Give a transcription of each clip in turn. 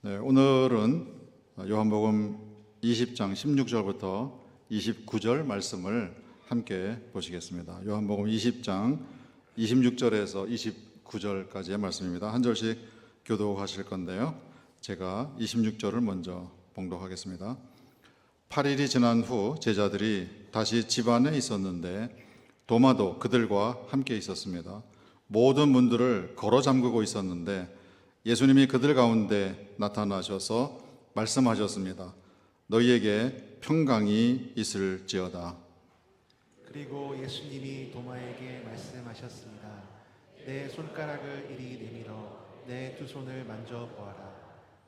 네, 오늘은 요한복음 20장 16절부터 29절 말씀을 함께 보시겠습니다. 요한복음 20장 26절에서 29절까지의 말씀입니다. 한 절씩 교독하실 건데요. 제가 26절을 먼저 봉독하겠습니다. 8일이 지난 후 제자들이 다시 집 안에 있었는데 도마도 그들과 함께 있었습니다. 모든 문들을 걸어 잠그고 있었는데 예수님이 그들 가운데 나타나셔서 말씀하셨습니다. 너희에게 평강이 있을지어다. 그리고 예수님이 도마에게 말씀하셨습니다. 내 손가락을 이리 내밀어 내 두 손을 만져보아라.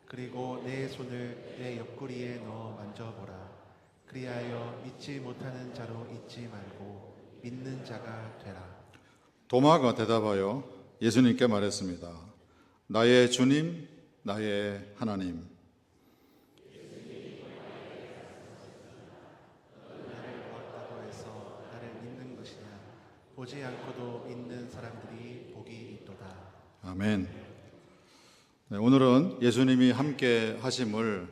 그리고 내 손을 내 옆구리에 넣어 만져보라. 그리하여 믿지 못하는 자로 있지 말고 믿는 자가 되라. 도마가 대답하여 예수님께 말했습니다. 나의 주님, 나의 하나님. 나를 보았다고 해서 나를 믿는 것이냐? 보지 않고도 믿는 사람들이 복이 있도다. 아멘. 네, 오늘은 예수님이 함께 하심을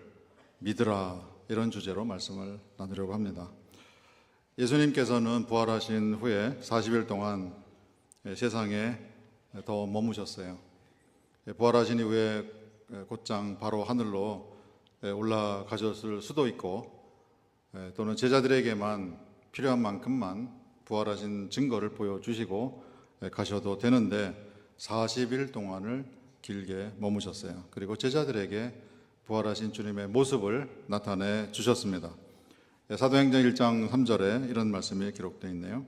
믿으라, 이런 주제로 말씀을 나누려고 합니다. 예수님께서는 부활하신 후에 40일 동안 세상에 더 머무셨어요. 부활하신 이후에 곧장 바로 하늘로 올라가셨을 수도 있고, 또는 제자들에게만 필요한 만큼만 부활하신 증거를 보여주시고 가셔도 되는데 40일 동안을 길게 머무셨어요. 그리고 제자들에게 부활하신 주님의 모습을 나타내 주셨습니다. 사도행전 1장 3절에 이런 말씀이 기록되어 있네요.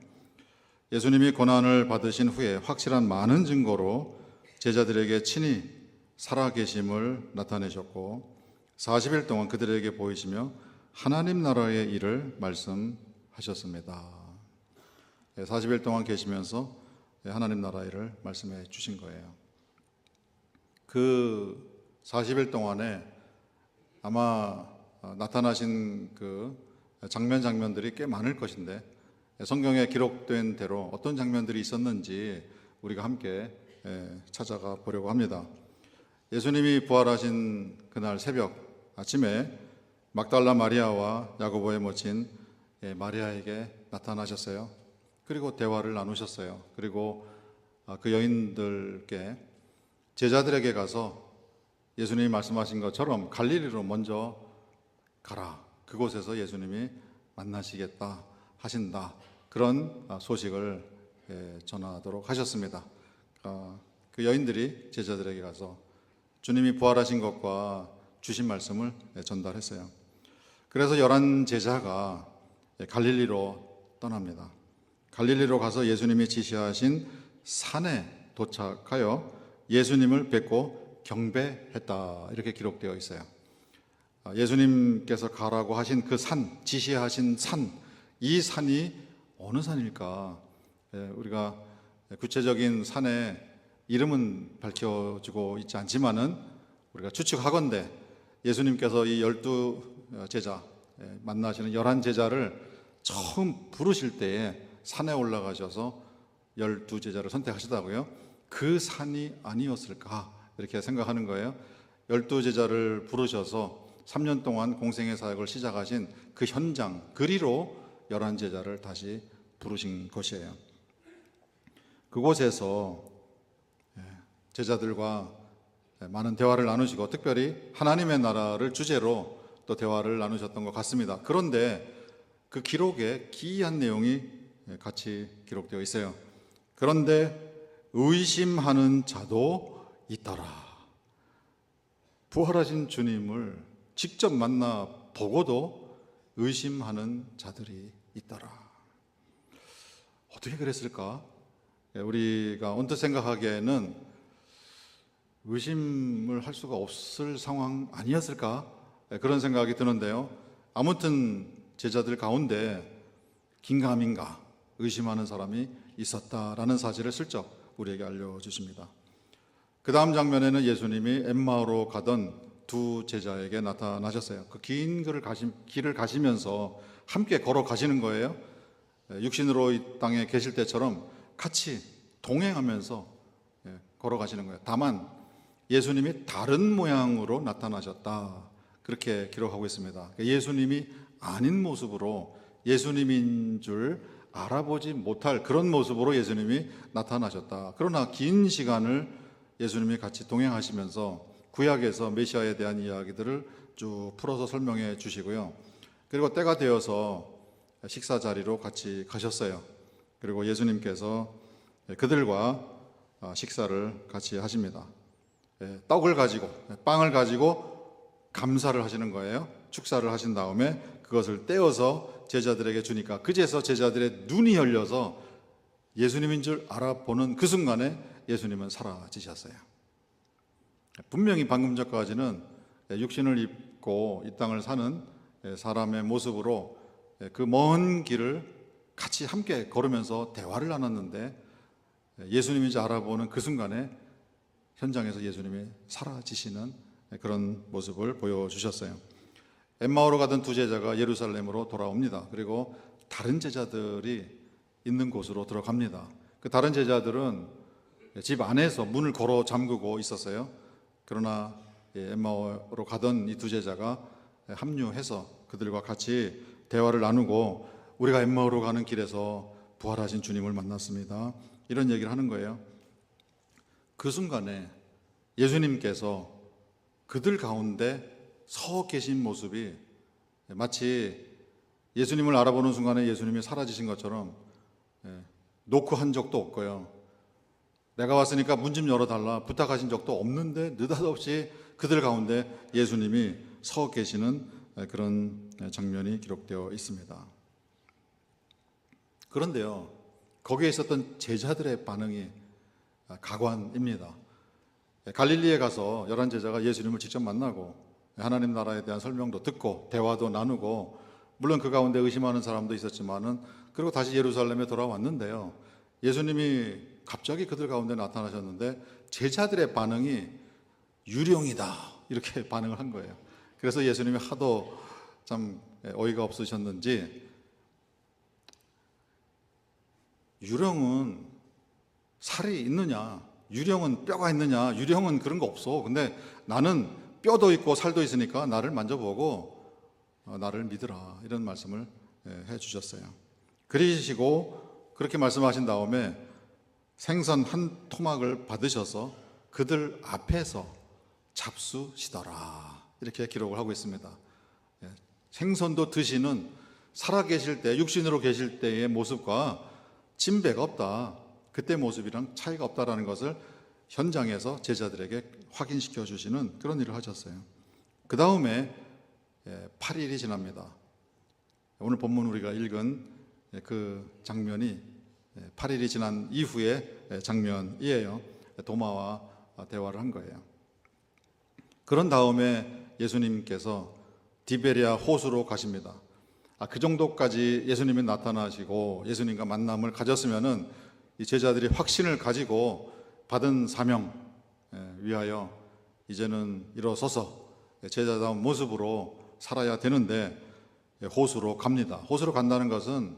예수님이 고난을 받으신 후에 확실한 많은 증거로 제자들에게 친히 살아계심을 나타내셨고 40일 동안 그들에게 보이시며 하나님 나라의 일을 말씀하셨습니다. 40일 동안 계시면서 하나님 나라의 일을 말씀해 주신 거예요. 그 40일 동안에 아마 나타나신 그 장면들이 꽤 많을 것인데 성경에 기록된 대로 어떤 장면들이 있었는지 우리가 함께 찾아가 보려고 합니다. 예수님이 부활하신 그날 새벽 아침에 막달라 마리아와 야고보의 모친 마리아에게 나타나셨어요. 그리고 대화를 나누셨어요. 그리고 그 여인들께 제자들에게 가서 예수님이 말씀하신 것처럼 갈릴리로 먼저 가라. 그곳에서 예수님이 만나시겠다 하신다. 그런 소식을 전하도록 하셨습니다. 그 여인들이 제자들에게 가서 주님이 부활하신 것과 주신 말씀을 전달했어요. 그래서 11 제자가 갈릴리로 떠납니다. 갈릴리로 가서 예수님이 지시하신 산에 도착하여 예수님을 뵙고 경배했다, 이렇게 기록되어 있어요. 예수님께서 가라고 하신 그 산, 지시하신 산, 이 산이 어느 산일까? 우리가 구체적인 산의 이름은 밝혀지고 있지 않지만은 우리가 추측하건대 예수님께서 이 12 제자, 만나시는 11 제자를 처음 부르실 때에 산에 올라가셔서 12 제자를 선택하시다고요. 그 산이 아니었을까, 이렇게 생각하는 거예요. 12 제자를 부르셔서 3년 동안 공생의 사역을 시작하신 그 현장, 그리로 11 제자를 다시 부르신 것이에요. 그곳에서 제자들과 많은 대화를 나누시고 특별히 하나님의 나라를 주제로 또 대화를 나누셨던 것 같습니다. 그런데 그 기록에 기이한 내용이 같이 기록되어 있어요. 그런데 의심하는 자도 있더라. 부활하신 주님을 직접 만나 보고도 의심하는 자들이 있더라. 어떻게 그랬을까? 우리가 언뜻 생각하기에는 의심을 할 수가 없을 상황 아니었을까? 그런 생각이 드는데요. 아무튼 제자들 가운데 긴가민가 의심하는 사람이 있었다라는 사실을 슬쩍 우리에게 알려주십니다. 그 다음 장면에는 예수님이 엠마오로 가던 2 제자에게 나타나셨어요. 그 긴 길을 가시면서 함께 걸어가시는 거예요. 육신으로 이 땅에 계실 때처럼 같이 동행하면서 걸어가시는 거예요. 다만 예수님이 다른 모양으로 나타나셨다. 그렇게 기록하고 있습니다. 예수님이 아닌 모습으로 예수님인 줄 알아보지 못할 그런 모습으로 예수님이 나타나셨다. 그러나 긴 시간을 예수님이 같이 동행하시면서 구약에서 메시아에 대한 이야기들을 쭉 풀어서 설명해 주시고요. 그리고 때가 되어서 식사 자리로 같이 가셨어요. 그리고 예수님께서 그들과 식사를 같이 하십니다. 떡을 가지고, 빵을 가지고 감사를 하시는 거예요. 축사를 하신 다음에 그것을 떼어서 제자들에게 주니까 그제서 제자들의 눈이 열려서 예수님인 줄 알아보는 그 순간에 예수님은 사라지셨어요. 분명히 방금 전까지는 육신을 입고 이 땅을 사는 사람의 모습으로 그 먼 길을 같이 함께 걸으면서 대화를 나눴는데 예수님인 줄 알아보는 그 순간에 현장에서 예수님이 사라지시는 그런 모습을 보여주셨어요. 엠마오로 가던 두 제자가 예루살렘으로 돌아옵니다. 그리고 다른 제자들이 있는 곳으로 들어갑니다. 그 다른 제자들은 집 안에서 문을 걸어 잠그고 있었어요. 그러나 엠마오로 가던 이 두 제자가 합류해서 그들과 같이 대화를 나누고 우리가 엠마오로 가는 길에서 부활하신 주님을 만났습니다. 이런 얘기를 하는 거예요. 그 순간에 예수님께서 그들 가운데 서 계신 모습이 마치 예수님을 알아보는 순간에 예수님이 사라지신 것처럼 노크 한 적도 없고요. 내가 왔으니까 문 좀 열어달라 부탁하신 적도 없는데 느닷없이 그들 가운데 예수님이 서 계시는 그런 장면이 기록되어 있습니다. 그런데요, 거기에 있었던 제자들의 반응이 가관입니다. 갈릴리에 가서 11제자가 예수님을 직접 만나고 하나님 나라에 대한 설명도 듣고 대화도 나누고 물론 그 가운데 의심하는 사람도 있었지만은 그리고 다시 예루살렘에 돌아왔는데요. 예수님이 갑자기 그들 가운데 나타나셨는데 제자들의 반응이 유령이다 이렇게 반응을 한 거예요. 그래서 예수님이 하도 참 어이가 없으셨는지 유령은 살이 있느냐, 유령은 뼈가 있느냐, 유령은 그런 거 없어. 근데 나는 뼈도 있고 살도 있으니까 나를 만져보고 나를 믿으라 이런 말씀을 해 주셨어요. 그러시고 그렇게 말씀하신 다음에 생선 한 토막을 받으셔서 그들 앞에서 잡수시더라 이렇게 기록을 하고 있습니다. 생선도 드시는 살아계실 때 육신으로 계실 때의 모습과 진배가 없다, 그때 모습이랑 차이가 없다라는 것을 현장에서 제자들에게 확인시켜 주시는 그런 일을 하셨어요. 그 다음에 8일이 지납니다. 오늘 본문 우리가 읽은 그 장면이 8일이 지난 이후의 장면이에요. 도마와 대화를 한 거예요. 그런 다음에 예수님께서 디베리아 호수로 가십니다. 그 정도까지 예수님이 나타나시고 예수님과 만남을 가졌으면은 이 제자들이 확신을 가지고 받은 사명 위하여 이제는 일어서서 제자다운 모습으로 살아야 되는데 호수로 갑니다. 호수로 간다는 것은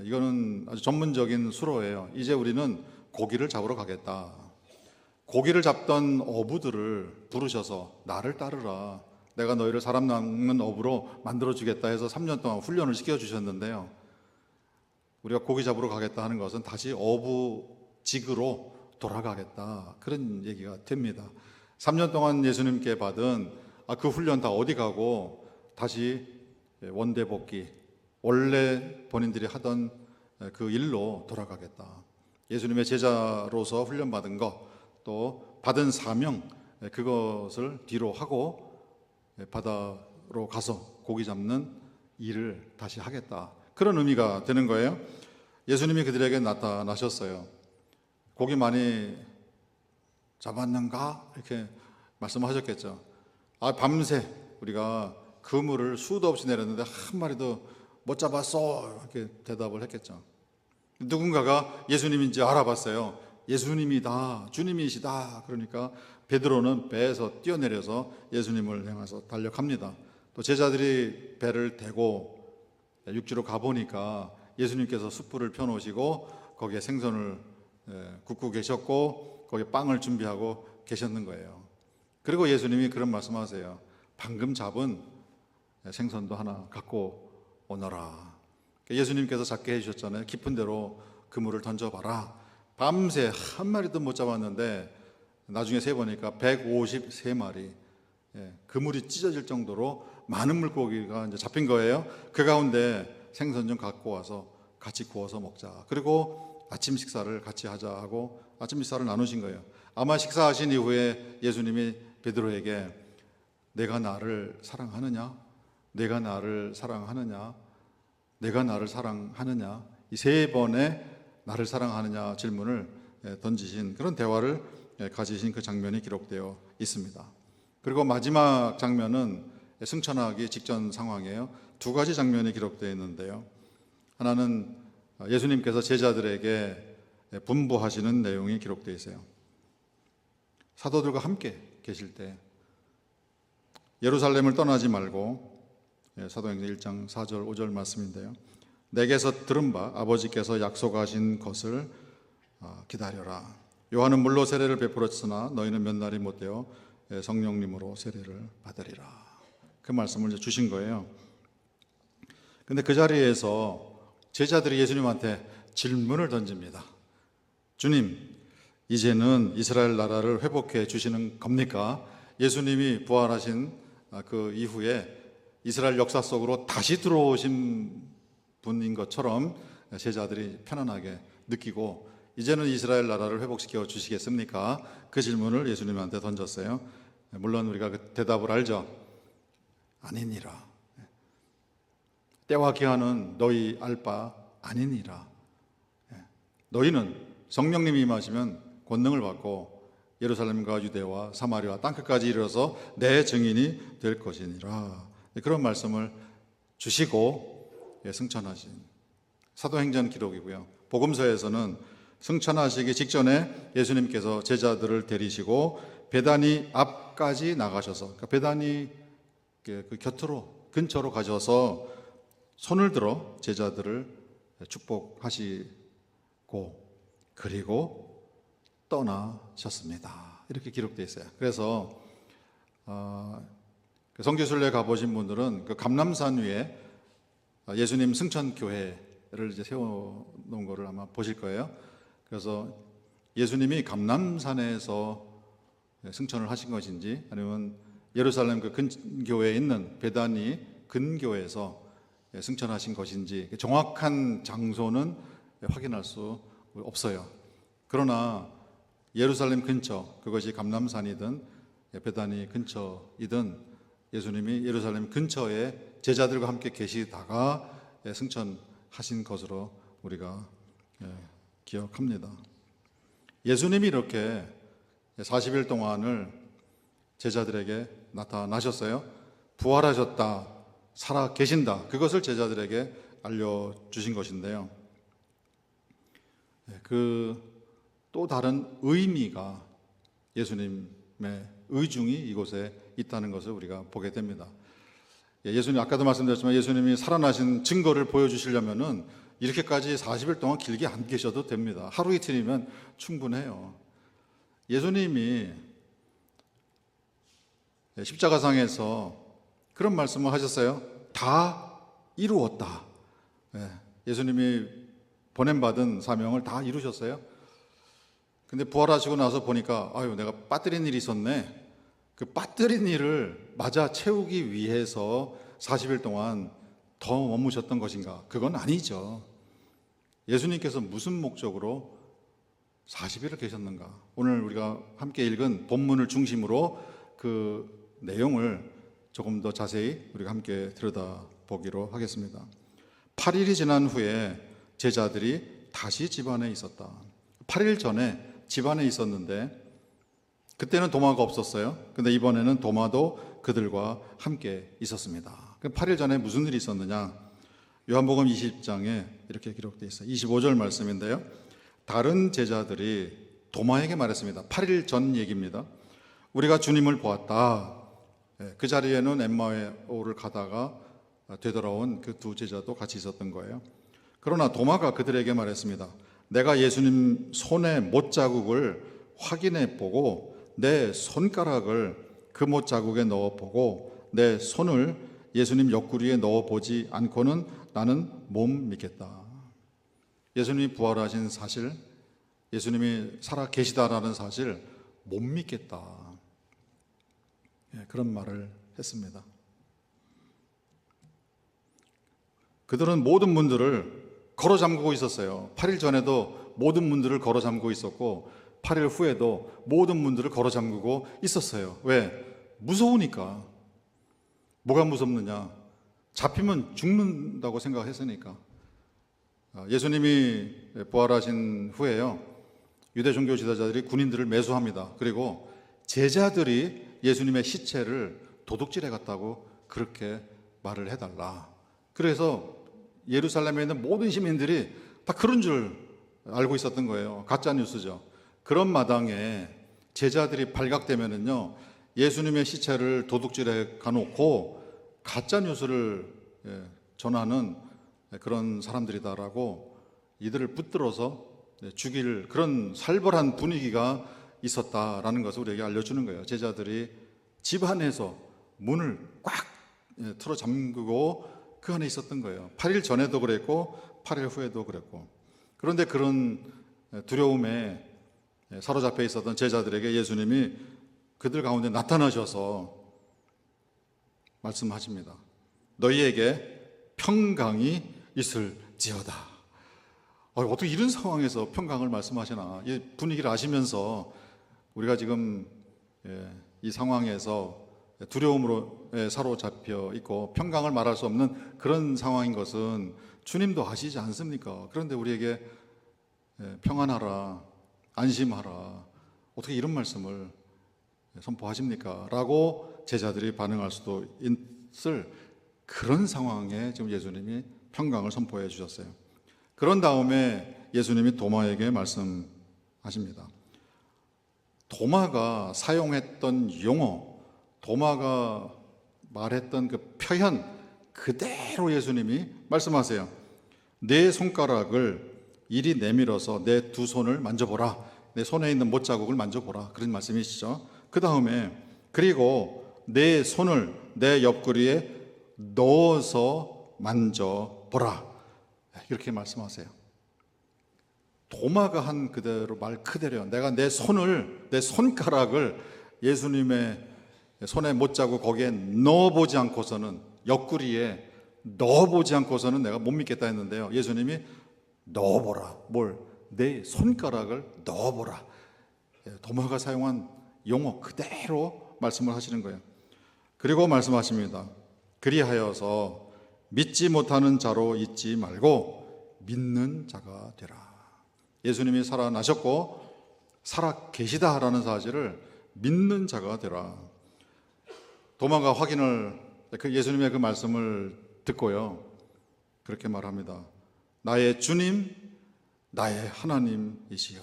이거는 아주 전문적인 수로예요. 이제 우리는 고기를 잡으러 가겠다. 고기를 잡던 어부들을 부르셔서 나를 따르라. 내가 너희를 사람 낚는 어부로 만들어 주겠다 해서 3년 동안 훈련을 시켜 주셨는데요. 우리가 고기 잡으러 가겠다 하는 것은 다시 어부직으로 돌아가겠다 그런 얘기가 됩니다. 3년 동안 예수님께 받은 그 훈련 다 어디 가고 다시 원대복귀 원래 본인들이 하던 그 일로 돌아가겠다. 예수님의 제자로서 훈련받은 것 또 받은 사명 그것을 뒤로 하고 바다로 가서 고기 잡는 일을 다시 하겠다. 그런 의미가 되는 거예요. 예수님이 그들에게 나타나셨어요. 고기 많이 잡았는가? 이렇게 말씀하셨겠죠. 밤새 우리가 그물을 수도 없이 내렸는데 한 마리도 못 잡았어. 이렇게 대답을 했겠죠. 누군가가 예수님인지 알아봤어요. 예수님이다, 주님이시다. 그러니까 베드로는 배에서 뛰어내려서 예수님을 향해서 달려갑니다. 또 제자들이 배를 대고 육지로 가보니까 예수님께서 숯불을 펴놓으시고 거기에 생선을 굽고 계셨고 거기에 빵을 준비하고 계셨는 거예요. 그리고 예수님이 그런 말씀하세요. 방금 잡은 생선도 하나 갖고 오너라. 예수님께서 잡게 해주셨잖아요. 깊은 데로 그물을 던져봐라. 밤새 한 마리도 못 잡았는데 나중에 세보니까 153마리. 그물이 찢어질 정도로 많은 물고기가 이제 잡힌 거예요. 그 가운데 생선 좀 갖고 와서 같이 구워서 먹자. 그리고 아침 식사를 같이 하자 하고 아침 식사를 나누신 거예요. 아마 식사하신 이후에 예수님이 베드로에게 내가 나를 사랑하느냐? 내가 나를 사랑하느냐? 내가 나를 사랑하느냐? 이 세 번의 나를 사랑하느냐 질문을 던지신 그런 대화를 가지신 그 장면이 기록되어 있습니다. 그리고 마지막 장면은 승천하기 직전 상황이에요. 두 가지 장면이 기록되어 있는데요. 하나는 예수님께서 제자들에게 분부하시는 내용이 기록되어 있어요. 사도들과 함께 계실 때 예루살렘을 떠나지 말고, 사도행전 1장 4절 5절 말씀인데요. 내게서 들은 바 아버지께서 약속하신 것을 기다려라. 요한은 물로 세례를 베풀었으나 너희는 몇 날이 못되어 성령님으로 세례를 받으리라. 그 말씀을 이제 주신 거예요. 근데 그 자리에서 제자들이 예수님한테 질문을 던집니다. 주님, 이제는 이스라엘 나라를 회복해 주시는 겁니까? 예수님이 부활하신 그 이후에 이스라엘 역사 속으로 다시 들어오신 분인 것처럼 제자들이 편안하게 느끼고 이제는 이스라엘 나라를 회복시켜 주시겠습니까? 그 질문을 예수님한테 던졌어요. 물론 우리가 그 대답을 알죠. 아니니라. 때와 기한은 너희 알 바 아니니라. 너희는 성령님이 임하시면 권능을 받고 예루살렘과 유대와 사마리아 땅끝까지 이르러서 내 증인이 될 것이니라. 그런 말씀을 주시고 승천하신 사도행전 기록이고요. 복음서에서는 승천하시기 직전에 예수님께서 제자들을 데리시고 베다니 앞까지 나가셔서, 그러니까 베다니 그 곁으로 근처로 가셔서 손을 들어 제자들을 축복하시고 그리고 떠나셨습니다. 이렇게 기록되어 있어요. 그래서 성지순례 가보신 분들은 그 감람산 위에 예수님 승천교회를 이제 세워놓은 거를 아마 보실 거예요. 그래서 예수님이 감람산에서 승천을 하신 것인지 아니면 예루살렘 그 근교에 있는 베다니 근교에서 승천하신 것인지 정확한 장소는 확인할 수 없어요. 그러나 예루살렘 근처, 그것이 감람산이든 베다니 근처이든 예수님이 예루살렘 근처에 제자들과 함께 계시다가 승천하신 것으로 우리가 기억합니다. 예수님이 이렇게 40일 동안을 제자들에게 나타나셨어요. 부활하셨다, 살아 계신다. 그것을 제자들에게 알려주신 것인데요. 그 또 다른 의미가 예수님의 의중이 이곳에 있다는 것을 우리가 보게 됩니다. 예수님, 아까도 말씀드렸지만 예수님이 살아나신 증거를 보여주시려면은 이렇게까지 40일 동안 길게 안 계셔도 됩니다. 하루 이틀이면 충분해요. 예수님이 십자가상에서 그런 말씀을 하셨어요. 다 이루었다. 예수님이 보냄받은 사명을 다 이루셨어요. 근데 부활하시고 나서 보니까 아유, 내가 빠뜨린 일이 있었네. 그 빠뜨린 일을 맞아 채우기 위해서 40일 동안 더 머무셨던 것인가? 그건 아니죠. 예수님께서 무슨 목적으로 40일을 계셨는가? 오늘 우리가 함께 읽은 본문을 중심으로 그 내용을 조금 더 자세히 우리가 함께 들여다보기로 하겠습니다. 8일이 지난 후에 제자들이 다시 집안에 있었다. 8일 전에 집안에 있었는데 그때는 도마가 없었어요. 근데 이번에는 도마도 그들과 함께 있었습니다. 8일 전에 무슨 일이 있었느냐? 요한복음 20장에 이렇게 기록되어 있어요. 25절 말씀인데요. 다른 제자들이 도마에게 말했습니다. 8일 전 얘기입니다. 우리가 주님을 보았다. 그 자리에는 엠마오를 가다가 되돌아온 그 두 제자도 같이 있었던 거예요. 그러나 도마가 그들에게 말했습니다. 내가 예수님 손의 못자국을 확인해 보고 내 손가락을 그 못 자국에 넣어 보고 내 손을 예수님 옆구리에 넣어 보지 않고는 나는 못 믿겠다. 예수님이 부활하신 사실, 예수님이 살아 계시다라는 사실 못 믿겠다. 그런 말을 했습니다. 그들은 모든 문들을 걸어 잠그고 있었어요. 8일 전에도 모든 문들을 걸어 잠그고 있었고 8일 후에도 모든 문들을 걸어 잠그고 있었어요. 왜? 무서우니까. 뭐가 무섭느냐? 잡히면 죽는다고 생각했으니까. 예수님이 부활하신 후에요, 유대 종교 지도자들이 군인들을 매수합니다. 그리고 제자들이 예수님의 시체를 도둑질해 갔다고 그렇게 말을 해달라. 그래서 예루살렘에 있는 모든 시민들이 다 그런 줄 알고 있었던 거예요. 가짜 뉴스죠. 그런 마당에 제자들이 발각되면은요, 예수님의 시체를 도둑질해 가놓고 가짜 뉴스를 전하는 그런 사람들이다라고 이들을 붙들어서 죽일 그런 살벌한 분위기가 있었다라는 것을 우리에게 알려주는 거예요. 제자들이 집 안에서 문을 꽉 틀어 잠그고 그 안에 있었던 거예요. 8일 전에도 그랬고 8일 후에도 그랬고. 그런데 그런 두려움에 사로잡혀 있었던 제자들에게 예수님이 그들 가운데 나타나셔서 말씀하십니다. 너희에게 평강이 있을지어다. 어떻게 이런 상황에서 평강을 말씀하시나. 이 분위기를 아시면서 우리가 지금 이 상황에서 두려움으로 사로잡혀 있고 평강을 말할 수 없는 그런 상황인 것은 주님도 아시지 않습니까? 그런데 우리에게 평안하라, 안심하라, 어떻게 이런 말씀을 선포하십니까? 라고 제자들이 반응할 수도 있을 그런 상황에 지금 예수님이 평강을 선포해 주셨어요. 그런 다음에 예수님이 도마에게 말씀하십니다. 도마가 사용했던 용어, 도마가 말했던 그 표현 그대로 예수님이 말씀하세요. 내 손가락을 이리 내밀어서 내 두 손을 만져보라. 내 손에 있는 못자국을 만져보라. 그런 말씀이시죠. 그 다음에 그리고 내 손을 내 옆구리에 넣어서 만져보라. 이렇게 말씀하세요. 도마가 한 그대로 말 그대로 내가 내 손을, 내 손가락을 예수님의 손에 못자국 거기에 넣어보지 않고서는, 옆구리에 넣어보지 않고서는 내가 못 믿겠다 했는데요, 예수님이 넣어보라. 뭘? 내 손가락을 넣어보라. 도마가 사용한 용어 그대로 말씀을 하시는 거예요. 그리고 말씀하십니다. 그리하여서 믿지 못하는 자로 있지 말고 믿는 자가 되라. 예수님이 살아나셨고 살아 계시다라는 사실을 믿는 자가 되라. 도마가 확인을, 예수님의 그 말씀을 듣고요, 그렇게 말합니다. 나의 주님, 나의 하나님이시여.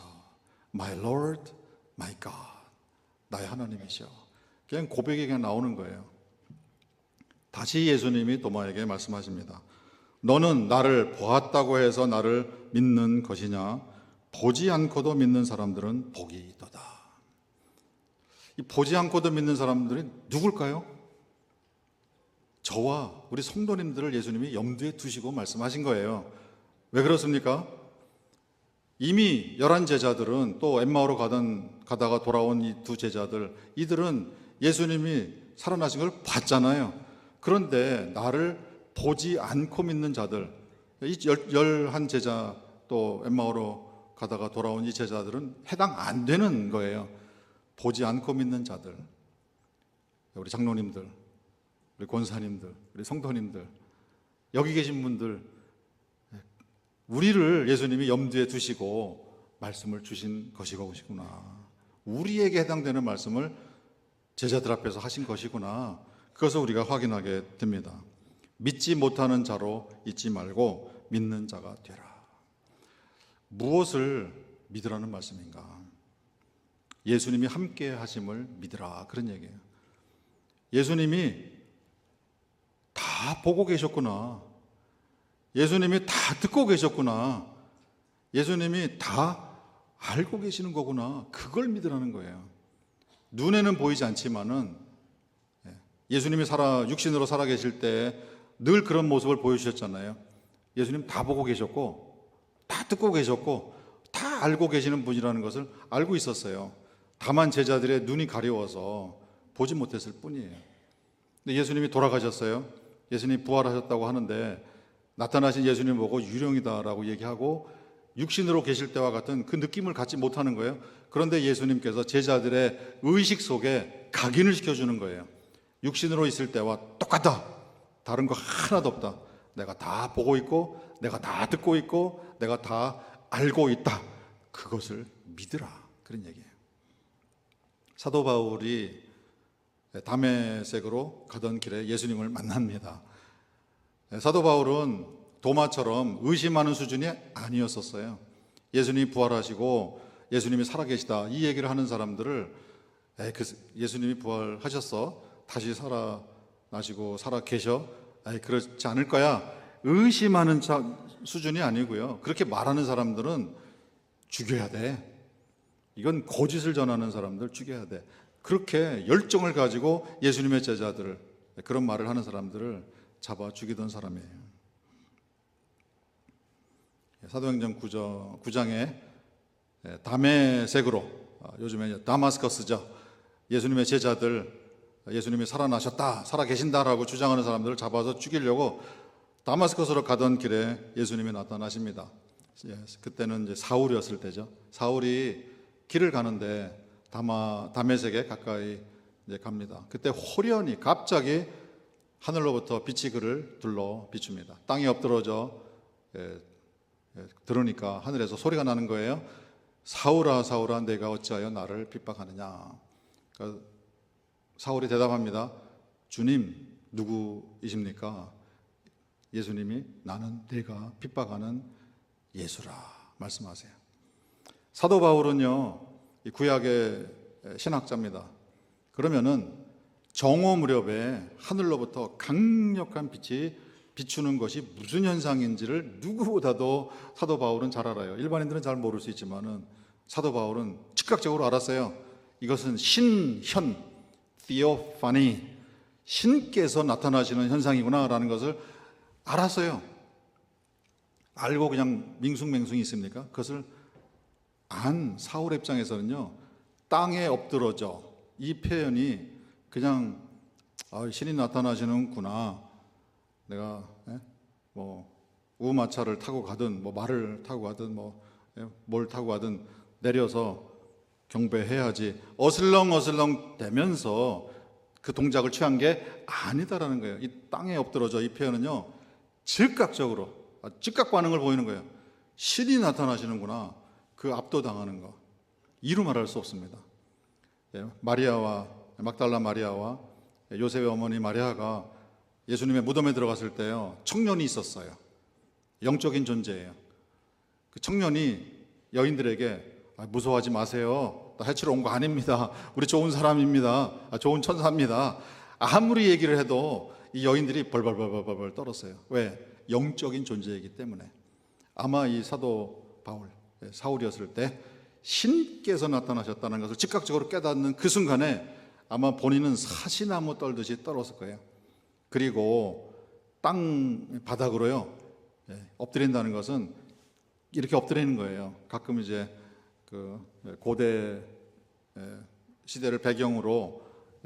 My Lord, my God. 나의 하나님이시여. 그냥 고백이 그냥 나오는 거예요. 다시 예수님이 도마에게 말씀하십니다. 너는 나를 보았다고 해서 나를 믿는 것이냐? 보지 않고도 믿는 사람들은 복이 있도다. 이 보지 않고도 믿는 사람들이 누굴까요? 저와 우리 성도님들을 예수님이 염두에 두시고 말씀하신 거예요. 왜 그렇습니까? 이미 11제자들은 또 엠마오로 가다가 돌아온 이 두 제자들, 이들은 예수님이 살아나신 걸 봤잖아요. 그런데 나를 보지 않고 믿는 자들, 이 11제자 또 엠마오로 가다가 돌아온 이 제자들은 해당 안 되는 거예요. 보지 않고 믿는 자들, 우리 장로님들, 우리 권사님들, 우리 성도님들, 여기 계신 분들, 우리를 예수님이 염두에 두시고 말씀을 주신 것이구나. 우리에게 해당되는 말씀을 제자들 앞에서 하신 것이구나. 그것을 우리가 확인하게 됩니다. 믿지 못하는 자로 있지 말고 믿는 자가 되라. 무엇을 믿으라는 말씀인가? 예수님이 함께 하심을 믿으라, 그런 얘기예요. 예수님이 다 보고 계셨구나. 예수님이 다 듣고 계셨구나. 예수님이 다 알고 계시는 거구나. 그걸 믿으라는 거예요. 눈에는 보이지 않지만은 예수님이 육신으로 살아 계실 때 늘 그런 모습을 보여주셨잖아요. 예수님 다 보고 계셨고 다 듣고 계셨고 다 알고 계시는 분이라는 것을 알고 있었어요. 다만 제자들의 눈이 가려워서 보지 못했을 뿐이에요. 근데 예수님이 돌아가셨어요. 예수님이 부활하셨다고 하는데 나타나신 예수님 보고 유령이다라고 얘기하고 육신으로 계실 때와 같은 그 느낌을 갖지 못하는 거예요. 그런데 예수님께서 제자들의 의식 속에 각인을 시켜주는 거예요. 육신으로 있을 때와 똑같다. 다른 거 하나도 없다. 내가 다 보고 있고 내가 다 듣고 있고 내가 다 알고 있다. 그것을 믿으라. 그런 얘기예요. 사도 바울이 다메섹으로 가던 길에 예수님을 만납니다. 사도 바울은 도마처럼 의심하는 수준이 아니었었어요. 예수님이 부활하시고 예수님이 살아계시다 이 얘기를 하는 사람들을 예수님이 부활하셨어 다시 살아나시고 살아계셔 그렇지 않을 거야 의심하는 수준이 아니고요. 그렇게 말하는 사람들은 죽여야 돼. 이건 거짓을 전하는 사람들 죽여야 돼. 그렇게 열정을 가지고 예수님의 제자들을 그런 말을 하는 사람들을 잡아 죽이던 사람이에요. 사도행전 9장에 다메섹으로 요즘에 다마스커스죠. 예수님의 제자들 예수님이 살아나셨다 살아계신다라고 주장하는 사람들을 잡아서 죽이려고 다마스커스로 가던 길에 예수님이 나타나십니다. 그때는 이제 사울이었을 때죠. 사울이 길을 가는데 다메섹에 가까이 이제 갑니다. 그때 호련히 갑자기 하늘로부터 빛이 그를 둘러 비춥니다. 땅이 엎드러져 들으니까 하늘에서 소리가 나는 거예요. 사울아 사울아 내가 어찌하여 나를 핍박하느냐. 그러니까 사울이 대답합니다. 주님 누구이십니까? 예수님이 나는 내가 핍박하는 예수라 말씀하세요. 사도 바울은요 이 구약의 신학자입니다. 그러면은 정오 무렵에 하늘로부터 강력한 빛이 비추는 것이 무슨 현상인지를 누구보다도 사도 바울은 잘 알아요. 일반인들은 잘 모를 수 있지만은 사도 바울은 즉각적으로 알았어요. 이것은 신현 theophany 신께서 나타나시는 현상이구나라는 것을 알았어요. 알고 그냥 밍숭맹숭이 있습니까? 그것을 안 사울의 입장에서는요 땅에 엎드러져 이 표현이 그냥 신이 나타나시는구나. 내가 뭐 우마차를 타고 가든 뭐 말을 타고 가든 뭘 타고 가든 내려서 경배해야지 어슬렁어슬렁 대면서 그 동작을 취한 게 아니다라는 거예요. 이 땅에 엎드러져 이 표현은요 즉각적으로 즉각 반응을 보이는 거예요. 신이 나타나시는구나. 그 압도당하는 거 이루 말할 수 없습니다. 막달라 마리아와 요셉의 어머니 마리아가 예수님의 무덤에 들어갔을 때요 청년이 있었어요. 영적인 존재예요. 그 청년이 여인들에게 무서워하지 마세요. 나 해치러 온 거 아닙니다. 우리 좋은 사람입니다. 좋은 천사입니다. 아무리 얘기를 해도 이 여인들이 벌벌 떨었어요. 왜? 영적인 존재이기 때문에. 아마 이 사도 바울 사울이었을 때 신께서 나타나셨다는 것을 즉각적으로 깨닫는 그 순간에 아마 본인은 사시나무 떨듯이 떨었을 거예요. 그리고 땅 바닥으로요 엎드린다는 것은 이렇게 엎드리는 거예요. 가끔 이제 그 고대 시대를 배경으로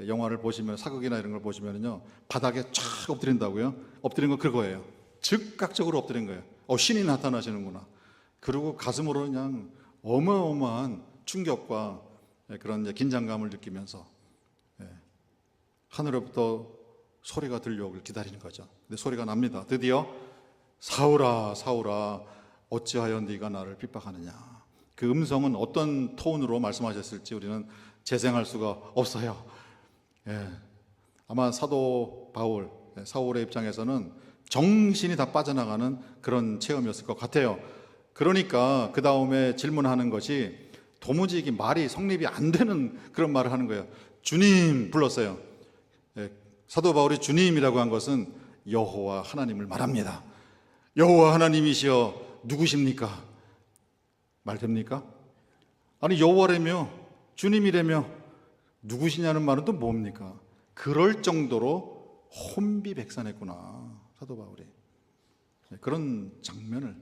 영화를 보시면 사극이나 이런 걸 보시면요 바닥에 쫙 엎드린다고요. 엎드린 거 그거예요. 즉각적으로 엎드린 거예요. 신이 나타나시는구나. 그리고 가슴으로 그냥 어마어마한 충격과 그런 이제 긴장감을 느끼면서 하늘로부터 소리가 들려오길 기다리는 거죠. 근데 소리가 납니다. 드디어 사울아 사울아 어찌하여 네가 나를 핍박하느냐. 그 음성은 어떤 톤으로 말씀하셨을지 우리는 재생할 수가 없어요. 아마 사도 바울 사울의 입장에서는 정신이 다 빠져나가는 그런 체험이었을 것 같아요. 그러니까 그 다음에 질문하는 것이 도무지 이게 말이 성립이 안 되는 그런 말을 하는 거예요. 주님 불렀어요. 사도 바울이 주님이라고 한 것은 여호와 하나님을 말합니다. 여호와 하나님이시여 누구십니까? 말 됩니까? 아니 여호와라며 주님이라며 누구시냐는 말은 또 뭡니까? 그럴 정도로 혼비백산했구나, 사도 바울이. 그런 장면을,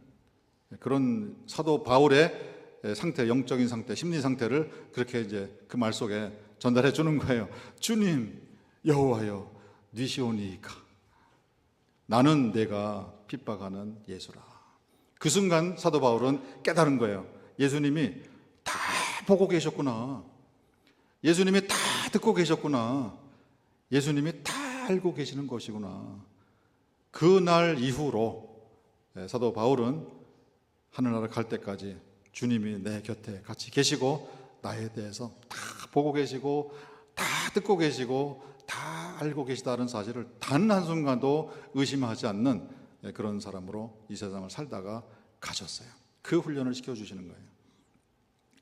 그런 사도 바울의 상태, 영적인 상태, 심리 상태를 그렇게 이제 그 말 속에 전달해 주는 거예요. 주님, 여호와여, 니시오니이까. 나는 내가 핍박하는 예수라. 그 순간 사도 바울은 깨달은 거예요. 예수님이 다 보고 계셨구나. 예수님이 다 듣고 계셨구나. 예수님이 다 알고 계시는 것이구나. 그날 이후로 사도 바울은 하늘나라 갈 때까지 주님이 내 곁에 같이 계시고 나에 대해서 다 보고 계시고 다 듣고 계시고 다 알고 계시다는 사실을 단 한순간도 의심하지 않는 그런 사람으로 이 세상을 살다가 가셨어요. 그 훈련을 시켜주시는 거예요.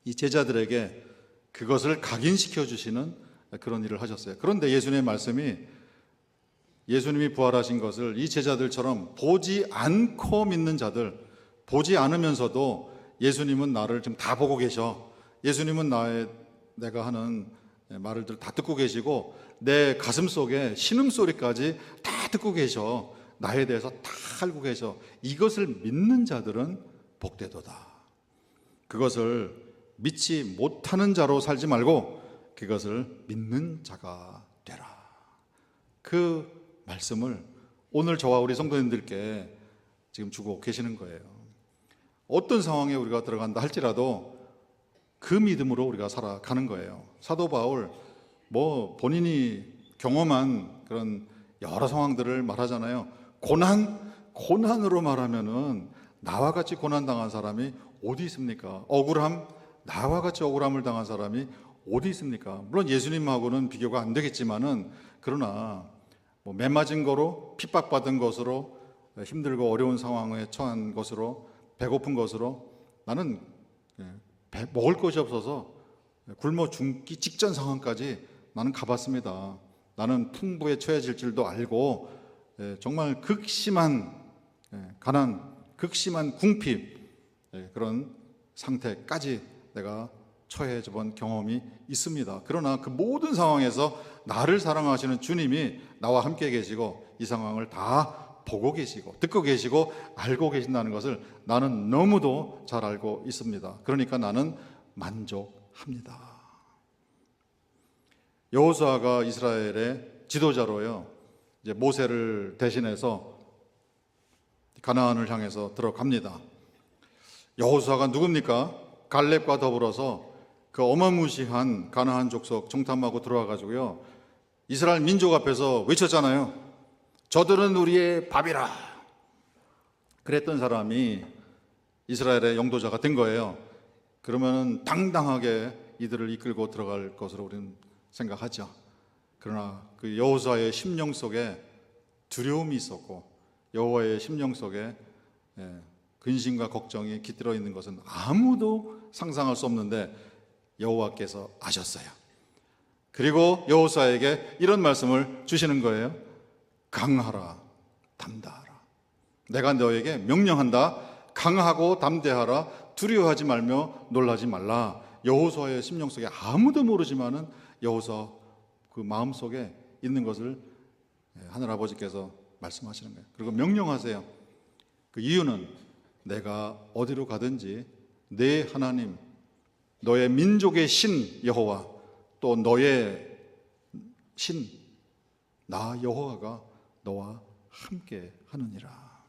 이 제자들에게 그것을 각인시켜 주시는 그런 일을 하셨어요. 그런데 예수님의 말씀이, 예수님이 부활하신 것을 이 제자들처럼 보지 않고 믿는 자들, 보지 않으면서도 예수님은 나를 지금 다 보고 계셔, 예수님은 내가 하는 말들을 다 듣고 계시고 내 가슴 속에 신음소리까지 다 듣고 계셔, 나에 대해서 다 알고 계셔, 이것을 믿는 자들은 복되도다. 그것을 믿지 못하는 자로 살지 말고 그것을 믿는 자가 되라. 그 말씀을 오늘 저와 우리 성도님들께 지금 주고 계시는 거예요. 어떤 상황에 우리가 들어간다 할지라도 그 믿음으로 우리가 살아가는 거예요. 사도 바울, 본인이 경험한 그런 여러 상황들을 말하잖아요. 고난으로 말하면은 나와 같이 고난당한 사람이 어디 있습니까? 억울함, 나와 같이 억울함을 당한 사람이 어디 있습니까? 물론 예수님하고는 비교가 안 되겠지만은, 그러나 매 맞은 거로, 핍박받은 것으로, 힘들고 어려운 상황에 처한 것으로, 배고픈 것으로, 나는 먹을 것이 없어서 굶어 죽기 직전 상황까지 나는 가봤습니다. 나는 풍부에 처해질 줄도 알고 정말 극심한 가난, 극심한 궁핍, 그런 상태까지 내가 처해져 본 경험이 있습니다. 그러나 그 모든 상황에서 나를 사랑하시는 주님이 나와 함께 계시고 이 상황을 다 보고 계시고 듣고 계시고 알고 계신다는 것을 나는 너무도 잘 알고 있습니다. 그러니까 나는 만족합니다. 여호수아가 이스라엘의 지도자로요, 이제 모세를 대신해서 가나안을 향해서 들어갑니다. 여호수아가 누굽니까? 갈렙과 더불어서 그 어마무시한 가나안 족속 정탐하고 들어와 가지고요, 이스라엘 민족 앞에서 외쳤잖아요. 저들은 우리의 밥이라. 그랬던 사람이 이스라엘의 영도자가 된 거예요. 그러면 당당하게 이들을 이끌고 들어갈 것으로 우리는 생각하죠. 그러나 그 여호수아의 심령 속에 두려움이 있었고 여호와의 심령 속에 근심과 걱정이 깃들어 있는 것은 아무도 상상할 수 없는데 여호와께서 아셨어요. 그리고 여호수아에게 이런 말씀을 주시는 거예요. 강하라, 담대하라. 내가 너에게 명령한다. 강하고 담대하라. 두려워하지 말며 놀라지 말라. 여호수아의 심령 속에 아무도 모르지만은 여호수아 그 마음 속에 있는 것을 하늘 아버지께서 말씀하시는 거예요. 그리고 명령하세요. 그 이유는 내가 어디로 가든지 내 하나님, 너의 민족의 신 여호와, 또 너의 신 나 여호와가 너와 함께 하느니라.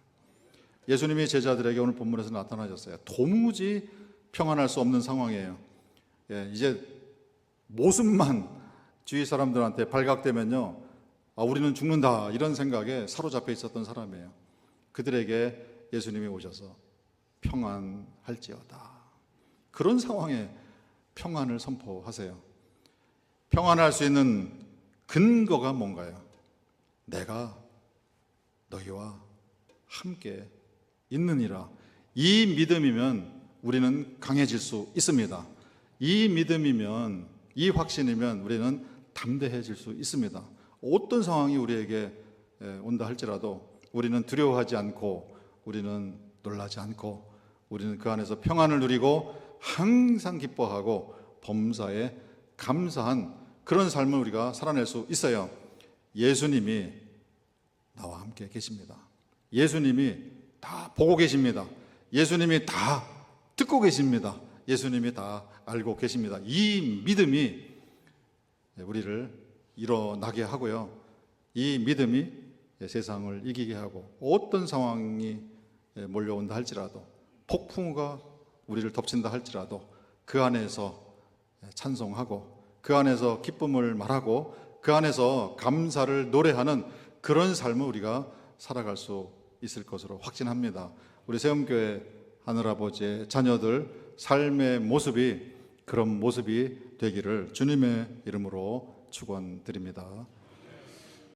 예수님이 제자들에게 오늘 본문에서 나타나셨어요. 도무지 평안할 수 없는 상황이에요. 이제 모습만 주위 사람들한테 발각되면요, 우리는 죽는다, 이런 생각에 사로잡혀 있었던 사람이에요. 그들에게 예수님이 오셔서 평안할지어다. 그런 상황에 평안을 선포하세요. 평안할 수 있는 근거가 뭔가요? 내가 너희와 함께 있느니라. 이 믿음이면 우리는 강해질 수 있습니다. 이 믿음이면, 이 확신이면 우리는 담대해질 수 있습니다. 어떤 상황이 우리에게 온다 할지라도 우리는 두려워하지 않고, 우리는 놀라지 않고, 우리는 그 안에서 평안을 누리고 항상 기뻐하고 범사에 감사한 그런 삶을 우리가 살아낼 수 있어요. 예수님이 나와 함께 계십니다. 예수님이 다 보고 계십니다. 예수님이 다 듣고 계십니다. 예수님이 다 알고 계십니다. 이 믿음이 우리를 일어나게 하고요. 이 믿음이 세상을 이기게 하고 어떤 상황이 몰려온다 할지라도 폭풍우가 우리를 덮친다 할지라도 그 안에서 찬송하고 그 안에서 기쁨을 말하고 그 안에서 감사를 노래하는 그런 삶을 우리가 살아갈 수 있을 것으로 확신합니다. 우리 세움교회 하늘아버지의 자녀들 삶의 모습이 그런 모습이 되기를 주님의 이름으로 축원드립니다.